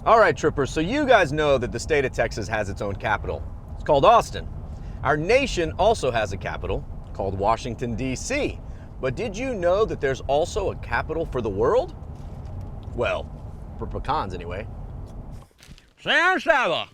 All right, trippers, so you guys know that the state of Texas has its own capital. It's called Austin. Our nation also has a capital called Washington, D.C. But did you know that there's also a capital for the world? Well, for pecans anyway. San Saba.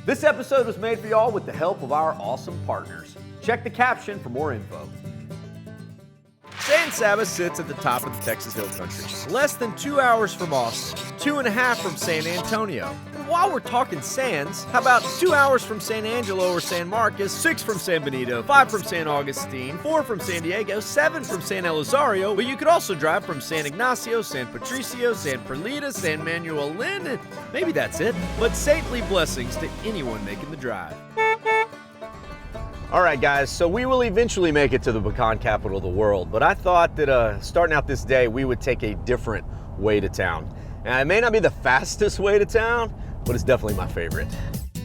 This episode was made for y'all with the help of our awesome partners. Check the caption for more info. San Saba sits at the top of the Texas Hill Country, less than 2 hours from Austin, 2.5 from San Antonio. And while we're talking Sans, how about 2 hours from San Angelo or San Marcos, 6 from San Benito, 5 from San Agustin, 4 from San Diego, 7 from San Elizario, but you could also drive from San Ignacio, San Patricio, San Perlita, San Manuel Lin, and maybe that's it. But saintly blessings to anyone making the drive. All right, guys, so we will eventually make it to the pecan capital of the world, but I thought that starting out this day, we would take a different way to town. Now, it may not be the fastest way to town, but it's definitely my favorite.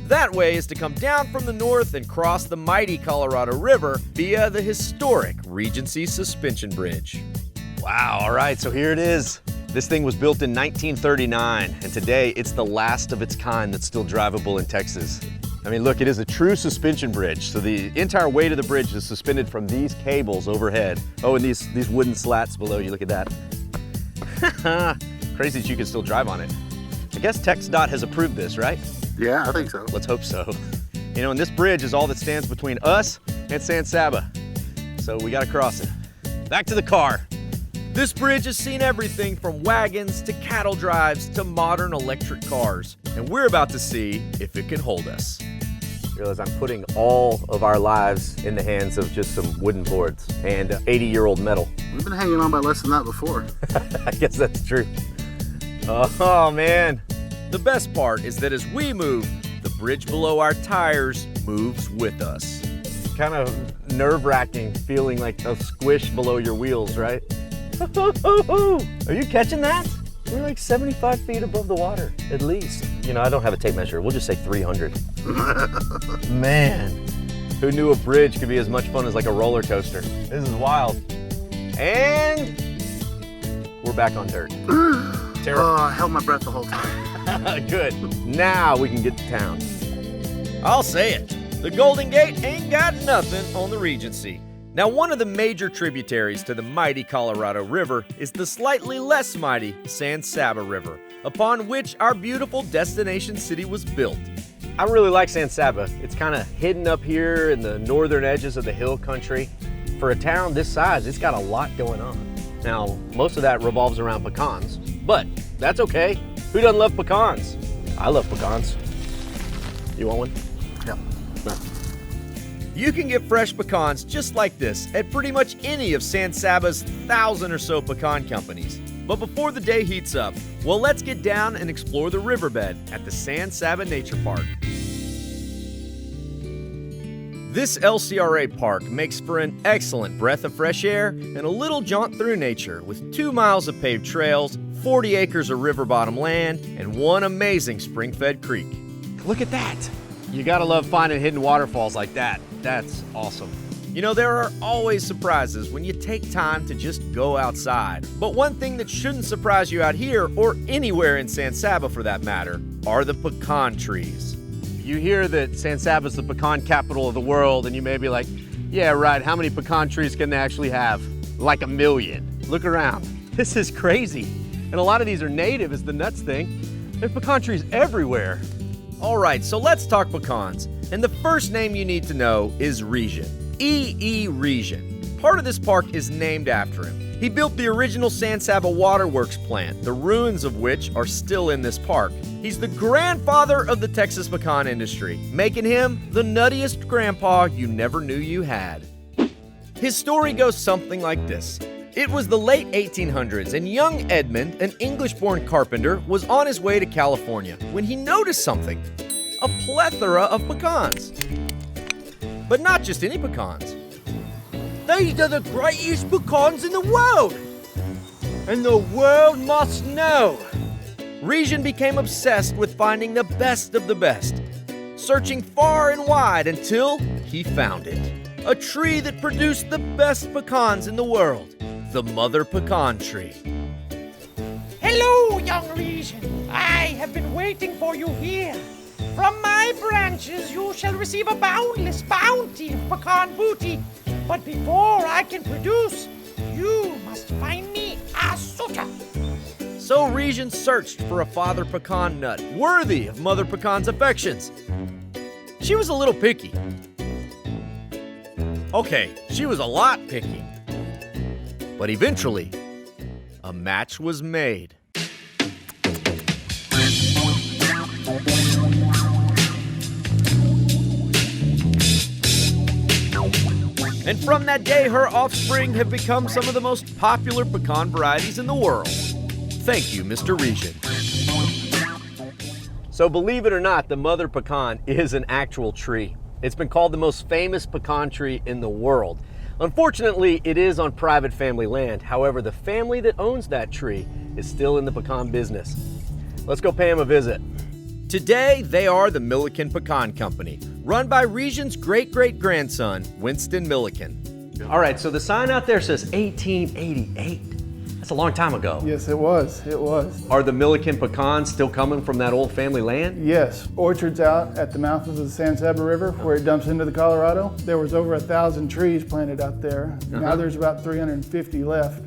That way is to come down from the north and cross the mighty Colorado River via the historic Regency Suspension Bridge. Wow, all right, so here it is. This thing was built in 1939, and today it's the last of its kind that's still drivable in Texas. I mean, look, it is a true suspension bridge. So the entire weight of the bridge is suspended from these cables overhead. Oh, and these wooden slats below you, look at that. Crazy that you can still drive on it. I guess TxDOT has approved this, right? Yeah, I think so. Let's hope so. You know, and this bridge is all that stands between us and San Saba. So we gotta cross it. Back to the car. This bridge has seen everything from wagons to cattle drives to modern electric cars. And we're about to see if it can hold us. Realize I'm putting all of our lives in the hands of just some wooden boards and 80-year-old metal. We've been hanging on by less than that before. I guess that's true. Oh, man. The best part is that as we move, the bridge below our tires moves with us. Kind of nerve-wracking, feeling like a squish below your wheels, right? Are you catching that? We're like 75 feet above the water, at least. You know, I don't have a tape measure. We'll just say 300. Man, who knew a bridge could be as much fun as like a roller coaster? This is wild. And we're back on dirt. Oh, I held my breath the whole time. Good. Now we can get to town. I'll say it. The Golden Gate ain't got nothing on the Regency. Now, one of the major tributaries to the mighty Colorado River is the slightly less mighty San Saba River, upon which our beautiful destination city was built. I really like San Saba. It's kind of hidden up here in the northern edges of the hill country. For a town this size, it's got a lot going on. Now, most of that revolves around pecans, but that's okay. Who doesn't love pecans? I love pecans. You want one? Yeah. No. You can get fresh pecans just like this at pretty much any of San Saba's 1,000 or so pecan companies. But before the day heats up, well, let's get down and explore the riverbed at the San Saba Nature Park. This LCRA park makes for an excellent breath of fresh air and a little jaunt through nature with 2 miles of paved trails, 40 acres of river bottom land, and one amazing spring-fed creek. Look at that! You gotta love finding hidden waterfalls like that. That's awesome. You know, there are always surprises when you take time to just go outside. But one thing that shouldn't surprise you out here, or anywhere in San Saba for that matter, are the pecan trees. You hear that San Saba's the pecan capital of the world, and you may be like, yeah, right, how many pecan trees can they actually have? Like 1 million. Look around. This is crazy. And a lot of these are native, is the nuts thing. There's pecan trees everywhere. All right, so let's talk pecans. And the first name you need to know is Risien. E.E. Risien. Part of this park is named after him. He built the original San Saba waterworks plant, the ruins of which are still in this park. He's the grandfather of the Texas pecan industry, making him the nuttiest grandpa you never knew you had. His story goes something like this. It was the late 1800s, and young Edmund, an English-born carpenter, was on his way to California when he noticed something. a plethora of pecans. But not just any pecans. These are the greatest pecans in the world, and the world must know. Risien became obsessed with finding the best of the best, searching far and wide until he found it. A tree that produced the best pecans in the world, the Mother Pecan Tree. Hello, young Risien. I have been waiting for you here. From my branches you shall receive a boundless bounty of pecan booty. But before I can produce, you must find me a suitor. So Risien searched for a father pecan nut worthy of Mother Pecan's affections. She was a little picky. Okay, she was a lot picky. But eventually, a match was made. And from that day, her offspring have become some of the most popular pecan varieties in the world. Thank you, Mr. Risien. So believe it or not, the Mother Pecan is an actual tree. It's been called the most famous pecan tree in the world. Unfortunately, it is on private family land. However, the family that owns that tree is still in the pecan business. Let's go pay them a visit. Today, they are the Millican Pecan Company, run by Risien's great-great-grandson, Winston Millican. All right, so the sign out there says 1888. That's a long time ago. Yes, it was. It was. Are the Millican pecans still coming from that old family land? Yes. Orchards out at the mouth of the San Saba River where it dumps into the Colorado. There was over 1,000 trees planted out there. Now there's about 350 left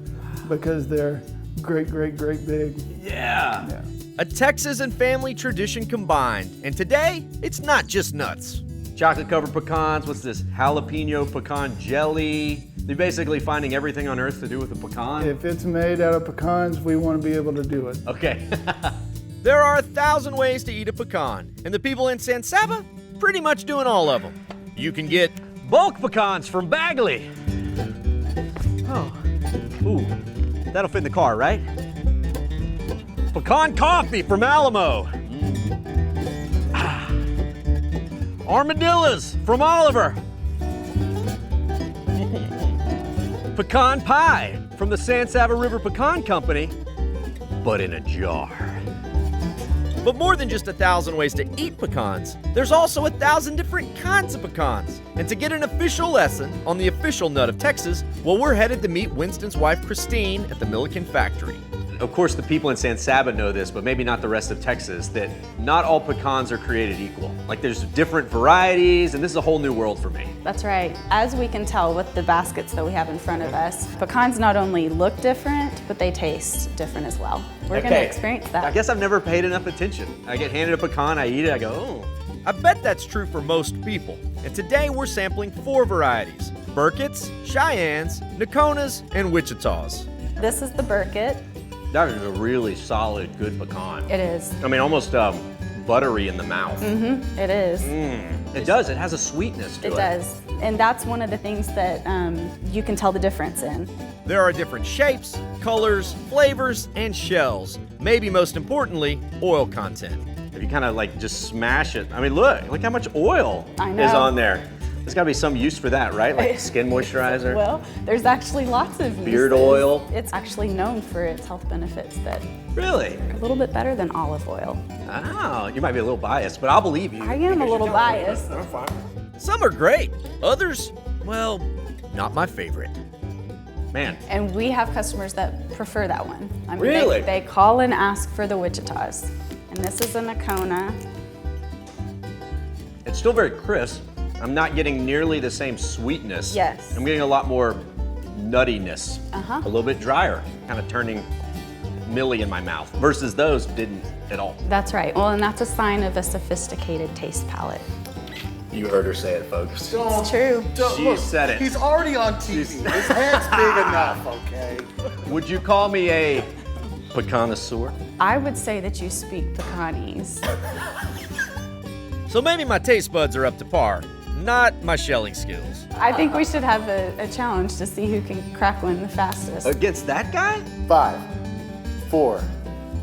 because they're great big. Yeah. A Texas and family tradition combined. And today, it's not just nuts. Chocolate-covered pecans, what's this? Jalapeno pecan jelly. They're basically finding everything on earth to do with a pecan. If it's made out of pecans, we want to be able to do it. Okay. There are 1,000 ways to eat a pecan, and the people in San Saba pretty much doing all of them. You can get bulk pecans from Bagley. Oh, ooh, that'll fit in the car, right? Pecan coffee from Alamo. Armadillos from Oliver. Pecan pie from the San Saba River Pecan Company, but in a jar. But more than just 1,000 ways to eat pecans, there's also 1,000 different kinds of pecans. And to get an official lesson on the official nut of Texas, well, we're headed to meet Winston's wife, Christine, at the Millican factory. Of course, the people in San Saba know this, but maybe not the rest of Texas, that not all pecans are created equal. Like there's different varieties, and this is a whole new world for me. That's right. As we can tell with the baskets that we have in front of us, pecans not only look different, but they taste different as well. We're going to experience that. I guess I've never paid enough attention. I get handed a pecan, I eat it, I go, oh. I bet that's true for most people. And today we're sampling 4 varieties: Burkett's, Cheyennes, Nokonas, and Wichita's. This is the Burkett. That is a really solid, good pecan. It is. I mean, almost buttery in the mouth. Mm-hmm. It is. It does. It has a sweetness to it. It does. And that's one of the things that you can tell the difference in. There are different shapes, colors, flavors, and shells. Maybe most importantly, oil content. If you kind of like just smash it, I mean, look how much oil is on there. There's got to be some use for that, right? Like skin moisturizer? Well, there's actually lots of uses. Beard oil? It's actually known for its health benefits that really are a little bit better than olive oil. Oh, you might be a little biased, but I'll believe you. I am a little biased. I'm fine. Some are great. Others, well, not my favorite. Man. And we have customers that prefer that one. I mean, really? They call and ask for the Wichita's. And this is a Nocona. It's still very crisp. I'm not getting nearly the same sweetness. Yes. I'm getting a lot more nuttiness. A little bit drier, kind of turning Millie in my mouth, versus those didn't at all. That's right. Well, and that's a sign of a sophisticated taste palate. You heard her say it, folks. It's true. She said it. He's already on TV. His head's big enough, okay? Would you call me a pecanisseur? I would say that you speak Pecanese. So maybe my taste buds are up to par, not my shelling skills. I think we should have a challenge to see who can crack one the fastest. Against that guy? 5, 4,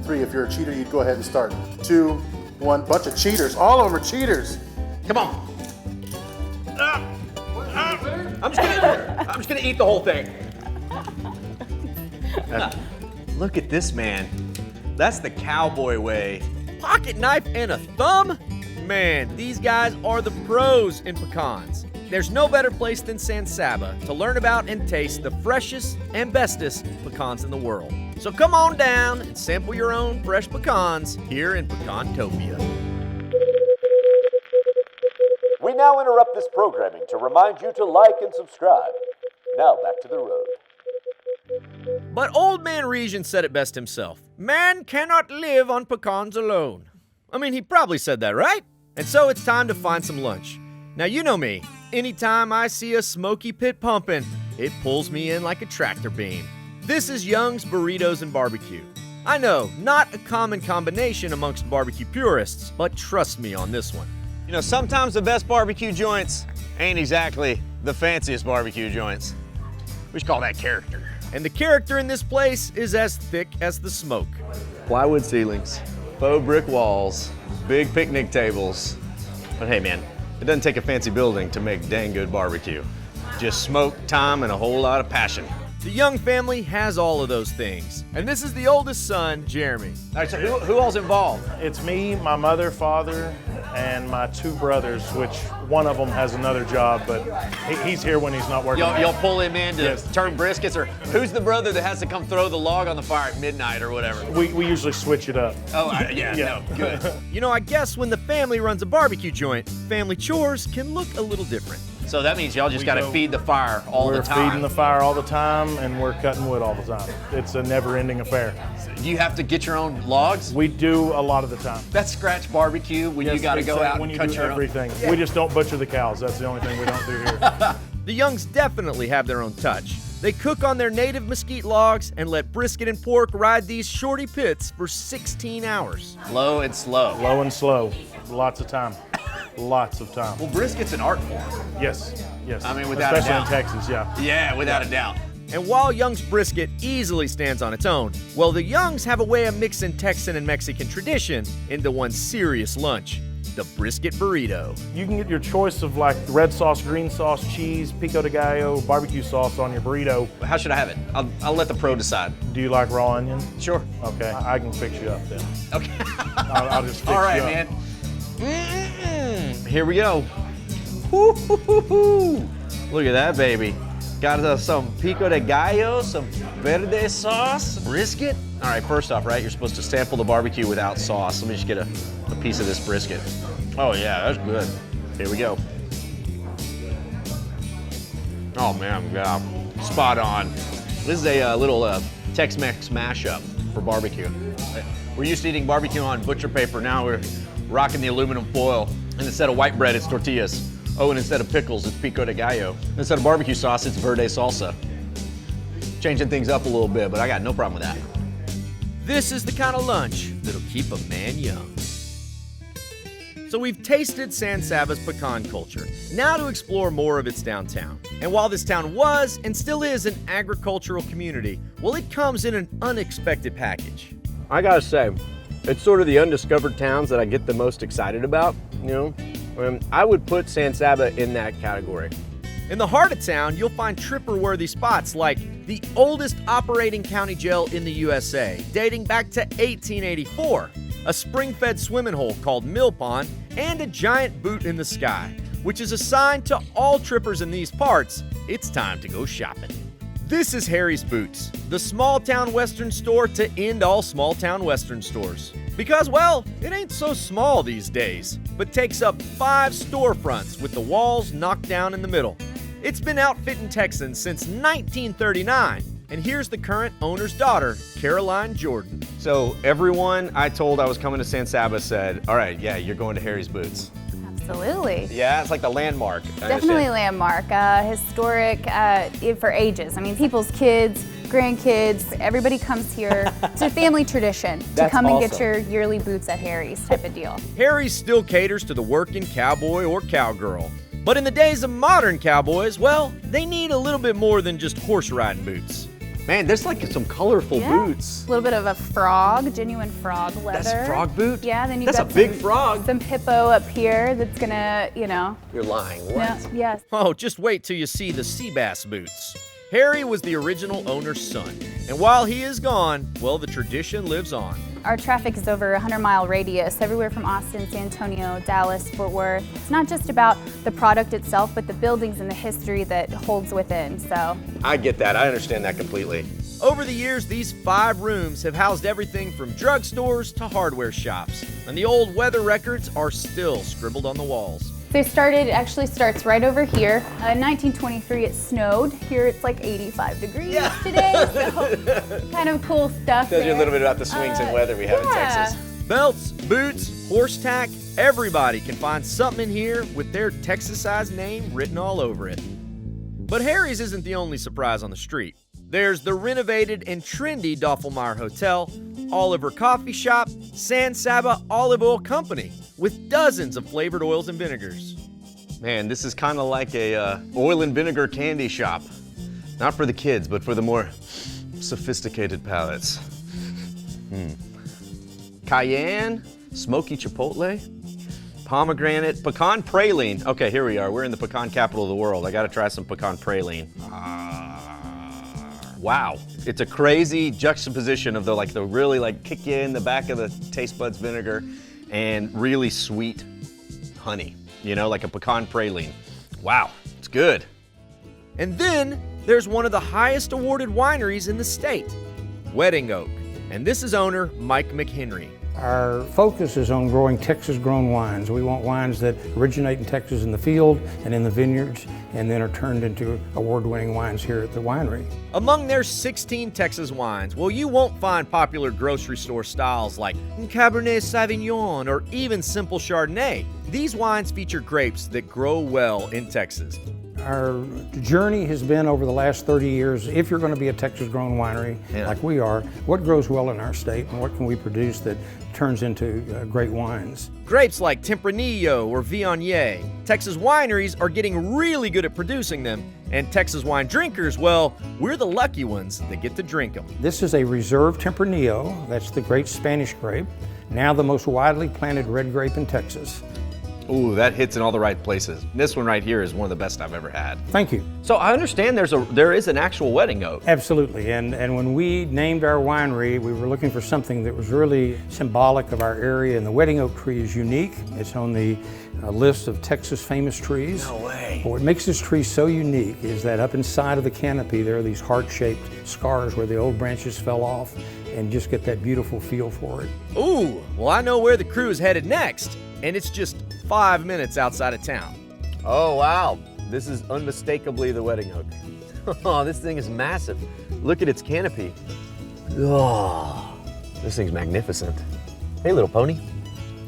3. If you're a cheater, you'd go ahead and start. 2, One bunch of cheaters. All of them are cheaters. Come on. I'm just gonna eat the whole thing. Look at this man. That's the cowboy way. Pocket knife and a thumb? Man, these guys are the pros in pecans. There's no better place than San Saba to learn about and taste the freshest and bestest pecans in the world. So come on down and sample your own fresh pecans here in Pecantopia. We now interrupt this programming to remind you to like and subscribe. Now back to the road. But old man Risien said it best himself. Man cannot live on pecans alone. I mean, he probably said that, right? And so it's time to find some lunch. Now, you know me. Anytime I see a smoky pit pumping, it pulls me in like a tractor beam. This is Young's Burritos and Barbecue. I know, not a common combination amongst barbecue purists, but trust me on this one. You know, sometimes the best barbecue joints ain't exactly the fanciest barbecue joints. We should call that character. And the character in this place is as thick as the smoke. Plywood ceilings, faux brick walls, big picnic tables. But hey man, it doesn't take a fancy building to make dang good barbecue. Just smoke, time, and a whole lot of passion. The Young family has all of those things. And this is the oldest son, Jeremy. All right, so who all's involved? It's me, my mother, father, and my two brothers, which one of them has another job, but he's here when he's not working. Y'all pull him in to turn briskets, or who's the brother that has to come throw the log on the fire at midnight or whatever? We usually switch it up. Oh, yeah, no, good. You know, I guess when the family runs a barbecue joint, family chores can look a little different. So that means y'all just got to feed the fire all the time. We're feeding the fire all the time, and we're cutting wood all the time. It's a never-ending affair. Do you have to get your own logs? We do a lot of the time. That's scratch barbecue when you got to go out and cut your everything. We just don't butcher the cows. That's the only thing we don't do here. The Youngs definitely have their own touch. They cook on their native mesquite logs and let brisket and pork ride these shorty pits for 16 hours. Low and slow. Low and slow. Lots of time. Lots of time. Well, brisket's an art form. Yes, yes. I mean, without a doubt. Especially in Texas, yeah. Yeah, without a doubt. And while Young's brisket easily stands on its own, well, the Youngs have a way of mixing Texan and Mexican tradition into one serious lunch, the brisket burrito. You can get your choice of like red sauce, green sauce, cheese, pico de gallo, barbecue sauce on your burrito. How should I have it? I'll let the pro decide. Do you like raw onion? Sure. Okay, I can fix you up then. Okay. I'll just fix you up. All right, man. Here we go. Woo-hoo-hoo-hoo. Look at that, baby. Got some pico de gallo, some verde sauce, brisket. All right, first off, right, you're supposed to sample the barbecue without sauce. Let me just get a piece of this brisket. Oh yeah, that's good. Here we go. Oh man, yeah, spot on. This is a little Tex-Mex mashup for barbecue. We're used to eating barbecue on butcher paper. Now we're rocking the aluminum foil. And instead of white bread, it's tortillas. Oh, and instead of pickles, it's pico de gallo. Instead of barbecue sauce, it's verde salsa. Changing things up a little bit, but I got no problem with that. This is the kind of lunch that'll keep a man young. So we've tasted San Saba's pecan culture. Now to explore more of its downtown. And while this town was and still is an agricultural community, well, it comes in an unexpected package. I gotta say, it's sort of the undiscovered towns that I get the most excited about, you know? I would put San Saba in that category. In the heart of town, you'll find tripper-worthy spots like the oldest operating county jail in the USA, dating back to 1884, a spring-fed swimming hole called Mill Pond, and a giant boot in the sky, which is a sign to all trippers in these parts, it's time to go shopping. This is Harry's Boots, the small-town Western store to end all small-town Western stores. Because, well, it ain't so small these days, but takes up 5 storefronts with the walls knocked down in the middle. It's been outfitting Texans since 1939, and here's the current owner's daughter, Caroline Jordan. So everyone I told I was coming to San Saba said, all right, yeah, you're going to Harry's Boots. Absolutely. Yeah, it's like the landmark. Definitely landmark, historic for ages. I mean, people's kids, grandkids, everybody comes here. It's a family tradition to come and get your yearly boots at Harry's type of deal. Harry's still caters to the working cowboy or cowgirl. But in the days of modern cowboys, well, they need a little bit more than just horse riding boots. Man, there's like some colorful boots. A little bit of a frog, genuine frog leather. That's frog boot? Yeah, then you've That's got a big frog. Some hippo up here that's gonna, you know. You're lying. What? No, yes. Oh, just wait till you see the sea bass boots. Harry was the original owner's son, and while he is gone, well, the tradition lives on. Our traffic is over a 100-mile radius, everywhere from Austin, San Antonio, Dallas, Fort Worth. It's not just about the product itself, but the buildings and the history that holds within, so. I get that. I understand that completely. Over the years, these 5 rooms have housed everything from drugstores to hardware shops, and the old weather records are still scribbled on the walls. Actually starts right over here. In 1923, it snowed. Here it's like 85 degrees today, so kind of cool stuff. Tells you a little bit about the swings in weather we have in Texas. Belts, boots, horse tack, everybody can find something in here with their Texas-sized name written all over it. But Harry's isn't the only surprise on the street. There's the renovated and trendy Doffelmeyer Hotel, Oliver Coffee Shop, San Saba Olive Oil Company, with dozens of flavored oils and vinegars. Man, this is kind of like a oil and vinegar candy shop. Not for the kids, but for the more sophisticated palates. Cayenne, smoky chipotle, pomegranate, pecan praline. Okay, here we are. We're in the pecan capital of the world. I gotta try some pecan praline. Wow, it's a crazy juxtaposition of the really kick you in the back of the taste buds vinegar and really sweet honey, you know, like a pecan praline. Wow, it's good. And then there's one of the highest awarded wineries in the state, Wedding Oak. And this is owner Mike McHenry. Our focus is on growing Texas-grown wines. We want wines that originate in Texas in the field and in the vineyards and then are turned into award-winning wines here at the winery. Among their 16 Texas wines, well, you won't find popular grocery store styles like Cabernet Sauvignon or even simple Chardonnay. These wines feature grapes that grow well in Texas. Our journey has been over the last 30 years, if you're going to be a Texas-grown winery like we are, what grows well in our state and what can we produce that turns into great wines? Grapes like Tempranillo or Viognier. Texas wineries are getting really good at producing them, and Texas wine drinkers, well, we're the lucky ones that get to drink them. This is a reserve Tempranillo, that's the great Spanish grape, now the most widely planted red grape in Texas. Ooh, that hits in all the right places. This one right here is one of the best I've ever had. Thank you. So I understand there is an actual wedding oak. Absolutely, and when we named our winery, we were looking for something that was really symbolic of our area, and the wedding oak tree is unique. It's on the list of Texas famous trees. No way. But what makes this tree so unique is that up inside of the canopy there are these heart-shaped scars where the old branches fell off, and just get that beautiful feel for it. Ooh, well I know where the crew is headed next, and it's just 5 minutes outside of town. Oh wow, this is unmistakably the wedding oak. Oh, this thing is massive. Look at its canopy. Oh, this thing's magnificent. Hey little pony.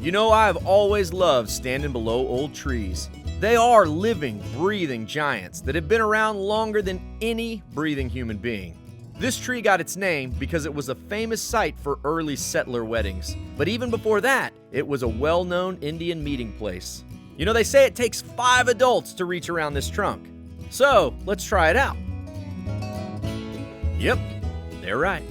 You know, I've always loved standing below old trees. They are living, breathing giants that have been around longer than any breathing human being. This tree got its name because it was a famous site for early settler weddings. But even before that, it was a well-known Indian meeting place. You know, they say it takes 5 adults to reach around this trunk. So, let's try it out. Yep, they're right.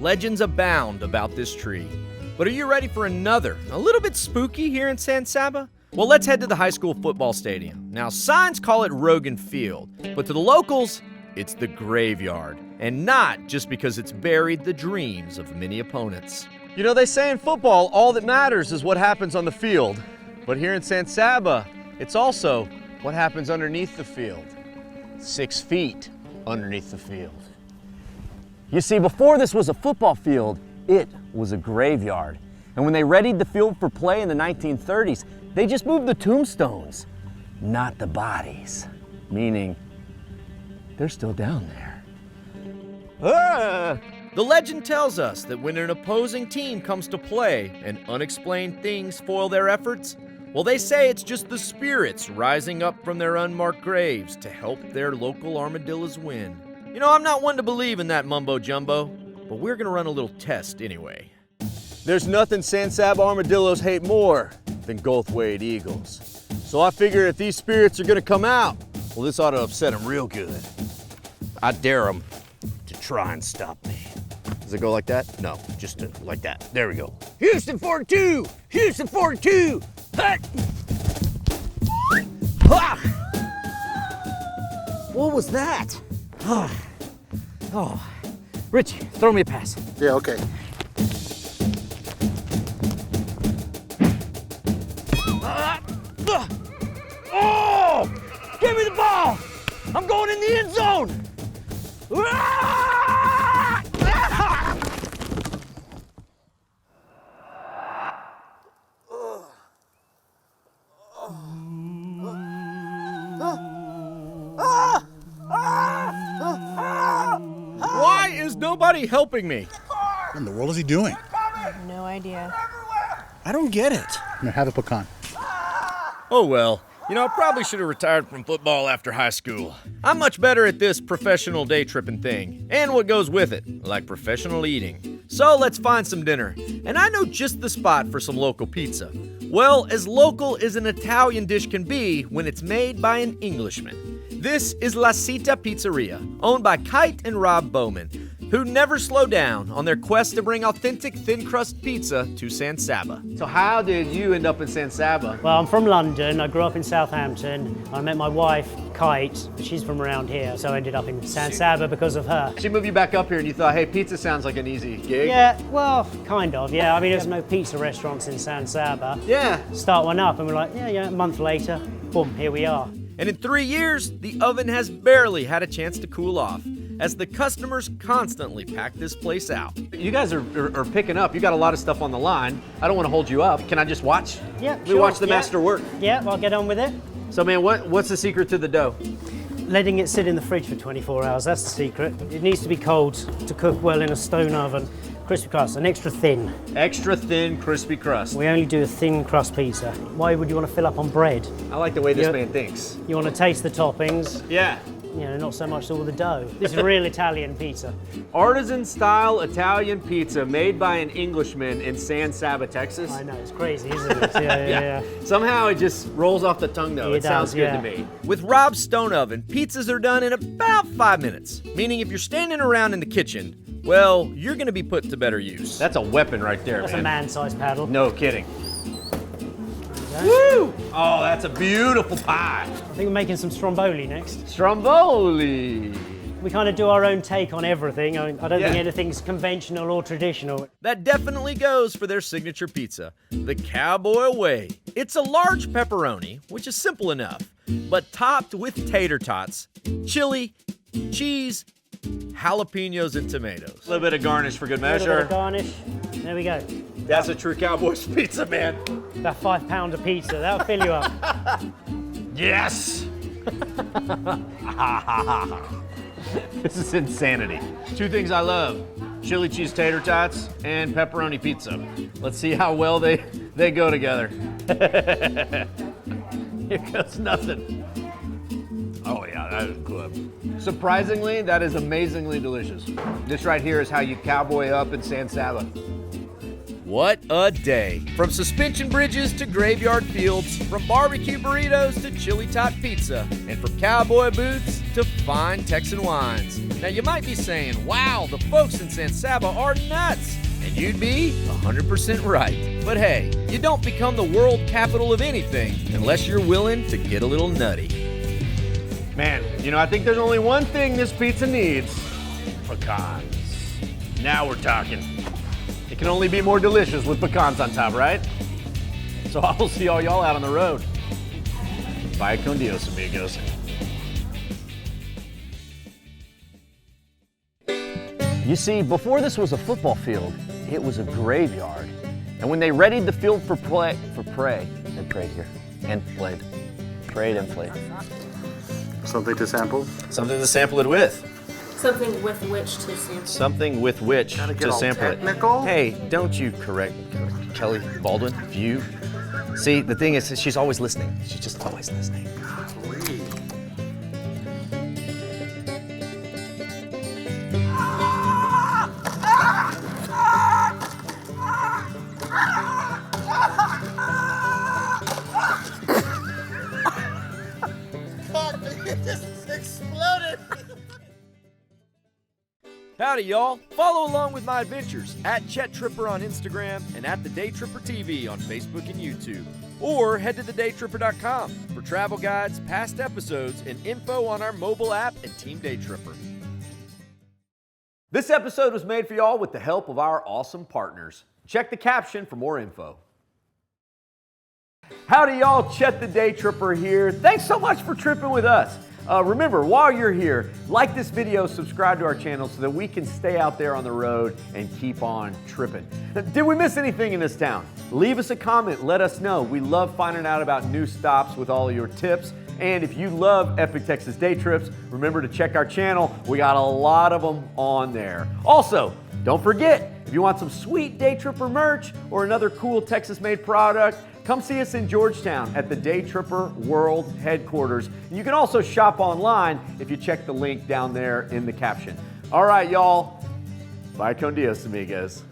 Legends abound about this tree. But are you ready for another, a little bit spooky here in San Saba? Well, let's head to the high school football stadium. Now, signs call it Rogan Field, but to the locals, it's the graveyard. And not just because it's buried the dreams of many opponents. You know, they say in football, all that matters is what happens on the field. But here in San Saba, it's also what happens underneath the field. 6 feet underneath the field. You see, before this was a football field, it was a graveyard. And when they readied the field for play in the 1930s, they just moved the tombstones, not the bodies. Meaning, they're still down there. The legend tells us that when an opposing team comes to play and unexplained things foil their efforts, well, they say it's just the spirits rising up from their unmarked graves to help their local armadillos win. You know, I'm not one to believe in that mumbo-jumbo, but we're gonna run a little test anyway. There's nothing San Saba armadillos hate more than Goldthwait eagles. So I figure if these spirits are gonna come out, well, this ought to upset them real good. I dare them to try and stop me. Does it go like that? No, just like that. There we go. Houston 42! Houston 42! Hut! Ah! What was that? Oh, Richie, throw me a pass. Yeah, okay. Oh! Give me the ball! I'm going in the end zone! Ah! Ah! Why is nobody helping me? What in the world is he doing? No idea. I don't get it. Now have a pecan. Oh well. You know, I probably should have retired from football after high school. I'm much better at this professional day tripping thing, and what goes with it, like professional eating. So let's find some dinner. And I know just the spot for some local pizza. Well, as local as an Italian dish can be when it's made by an Englishman. This is La Cita Pizzeria, owned by Kite and Rob Bowman, who never slow down on their quest to bring authentic thin crust pizza to San Saba. So how did you end up in San Saba? Well, I'm from London. I grew up in Southampton. I met my wife, Kite, but she's from around here, so I ended up in San Saba because of her. She moved you back up here and you thought, hey, pizza sounds like an easy gig? Yeah, well, kind of, yeah. I mean, there's no pizza restaurants in San Saba. Yeah. Start one up and we're like, yeah, a month later, boom, here we are. And in 3 years, the oven has barely had a chance to cool off, as the customers constantly pack this place out. You guys are picking up. You got a lot of stuff on the line. I don't want to hold you up. Can I just watch? Yeah, We watch the master work. Yeah, I'll get on with it. So man, what's the secret to the dough? Letting it sit in the fridge for 24 hours, that's the secret. It needs to be cold to cook well in a stone oven. Crispy crust, and extra thin. Extra thin, crispy crust. We only do a thin crust pizza. Why would you want to fill up on bread? I like the way this man thinks. You want to taste the toppings. Yeah. You know, not so much all the dough. This is a real Italian pizza. Artisan-style Italian pizza made by an Englishman in San Saba, Texas. I know, it's crazy, isn't it? Yeah. Somehow it just rolls off the tongue, though. It sounds good to me. With Rob's Stone Oven, pizzas are done in about 5 minutes. Meaning if you're standing around in the kitchen, well, you're going to be put to better use. That's a weapon right there, That's man. a man-sized paddle. No kidding. Woo! Oh, that's a beautiful pie. I think we're making some stromboli next. Stromboli. We kind of do our own take on everything. I don't think anything's conventional or traditional. That definitely goes for their signature pizza, the Cowboy Way. It's a large pepperoni, which is simple enough, but topped with tater tots, chili, cheese, jalapenos, and tomatoes. A little bit of garnish for good measure. A little bit of garnish. There we go. That's a true Cowboys pizza, man. That 5 pound of pizza, that'll fill you up. Yes! This is insanity. 2 things I love, chili cheese tater tots and pepperoni pizza. Let's see how well they go together. Here goes nothing. Oh yeah, that is good. Surprisingly, that is amazingly delicious. This right here is how you cowboy up in San Saba. What a day. From suspension bridges to graveyard fields, from barbecue burritos to chili top pizza, and from cowboy boots to fine Texan wines. Now you might be saying, wow, the folks in San Saba are nuts. And you'd be 100% right. But hey, you don't become the world capital of anything unless you're willing to get a little nutty. Man, you know, I think there's only one thing this pizza needs. Pecans. Now we're talking. It can only be more delicious with pecans on top, right? So I will see all y'all out on the road. Bye con Dios, amigos. You see, before this was a football field, it was a graveyard. And when they readied the field for prey, they prayed here and played. Prayed and played. Something to sample? Something to sample it with. Something with which to sample. Something with which to sample it. Hey, don't you correct Kelly Baldwin view. See, the thing is, she's always listening. She's just always listening. Howdy, y'all. Follow along with my adventures at Chet Tripper on Instagram and at The Day Tripper TV on Facebook and YouTube. Or head to thedaytripper.com for travel guides, past episodes, and info on our mobile app and Team Day Tripper. This episode was made for y'all with the help of our awesome partners. Check the caption for more info. Howdy, y'all. Chet the Day Tripper here. Thanks so much for tripping with us. Remember, while you're here, like this video, subscribe to our channel so that we can stay out there on the road and keep on tripping. Did we miss anything in this town? Leave us a comment, let us know. We love finding out about new stops with all of your tips. And if you love Epic Texas Day Trips, remember to check our channel. We got a lot of them on there. Also, don't forget, if you want some sweet Day Tripper merch or another cool Texas-made product, come see us in Georgetown at the Day Tripper World Headquarters. And you can also shop online if you check the link down there in the caption. All right, y'all. Bye con Dios, amigos.